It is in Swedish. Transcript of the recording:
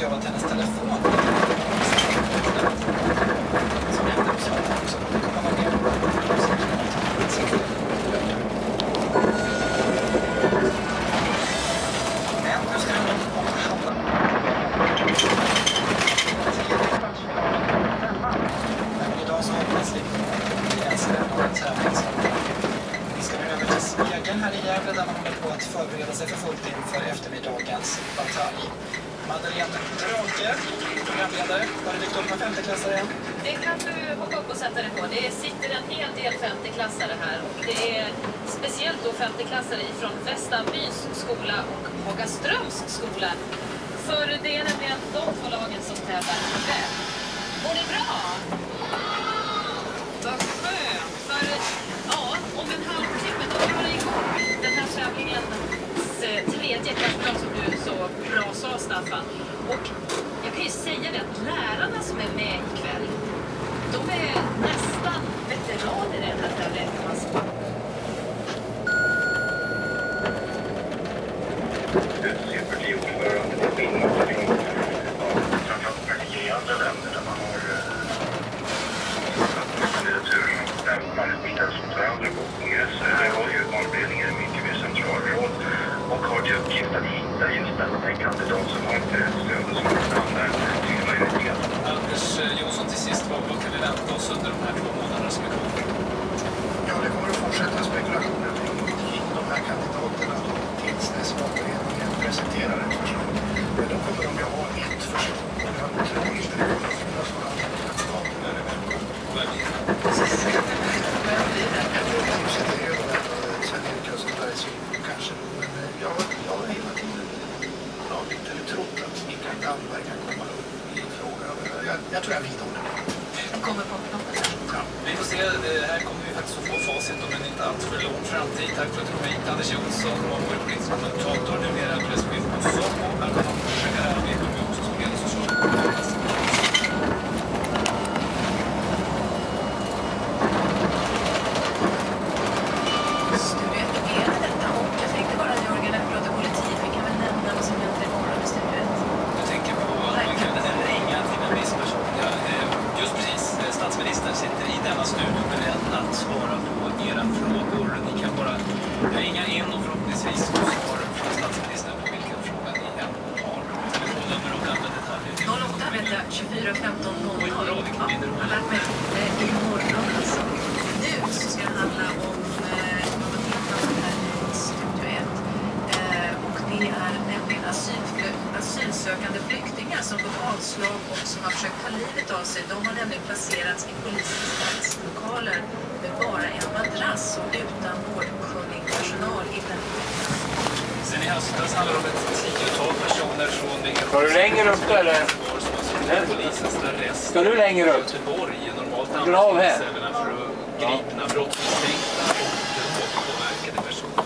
ju av att hennes telefon som hämtar upp sig också. Det kommer man med. Men nu ska vi omhandla. Idag så hoppas vi läser en tävling som vi ska över till Spegeln här i Gävle där man håller på att förbereda sig för fullt inför eftermiddagens batalj. Madeleine Drake, programledare. Har du dykt upp med femteklassare än? Det kan du hoppa upp och sätta dig på. Det sitter en hel del femteklassare här. Och det är speciellt då femteklassare från Västanbys skola och Hagaströms skola. För det är nämligen de två lagen som tävlar ikväll. Går det bra? Vad skönt. För ja, om en halvtimme då drar det igång den här tävlingens tredje klassdag som du så bra sa, Staffan. Och jag kan ju säga det att lärarna som är med ikväll, de är nästan veteraner i den här tävlingen kan man säga. Supertioordförande till Finland framförallt partier i andra länder där man har kandidatur där man utbildas mot varandra på kongresser. Där har ju valberedningen en mycket mer central roll och har till uppgift att hitta just den kandidat som har ett stöd och som har en tydlig majoritet. Anders Jonsson, till sist, vad kan vi vänta oss under de här 2 månaderna som är kvar? Ja, det kommer att fortsätta spekulationer kring de här kandidaterna tills dess valberedningen presenterar ett förslag. Men då kommer de att ha ett förslag. Och jag tror inte det kommer att finnas några andra kandidater där det väntar. Jag tror att tipset är övervägande Sven-Erik Österberg så kanske. Men jag har hela tiden trott att Mikael Damberg kan komma upp i fråga. Jag tror jag vidhåller det. De kommer på knoppen. Ja. Vi får se, det här kommer vi faktiskt att få facit om en inte allt för lång framtid. Tack för att du kom hit, Anders Jonsson, och vår politiska kommentator, numera pressbild på Somo. Välkommen att försöka arbeta med också som leder socialdemokraterna. Statsministern sitter i denna studio beredd att svara på era frågor. Ni kan bara ringa in och förhoppningsvis få svar från statsministern på vilken fråga ni än har. Telefonnummer och andra detaljer. 08 vet jag, 24 15 00. Jag har lärt mig imorgon alltså. Nu så ska det handla om något helt annat här i Studio 1. Och det är nämligen asylsökande flyktingar som fått avslag och som har försökt ta livet av sig. De har nämligen placerats i polisens lokaler med bara en madrass och utan vårdkunnig personal i väntan. Sen i höstas handlar det om ett 10-tal personer från det Ska du längre upp eller? polisens arrest. Ska du längre upp? Göteborg normalt Grav här. används för att gripna brottsmisstänkta och påverkade personer.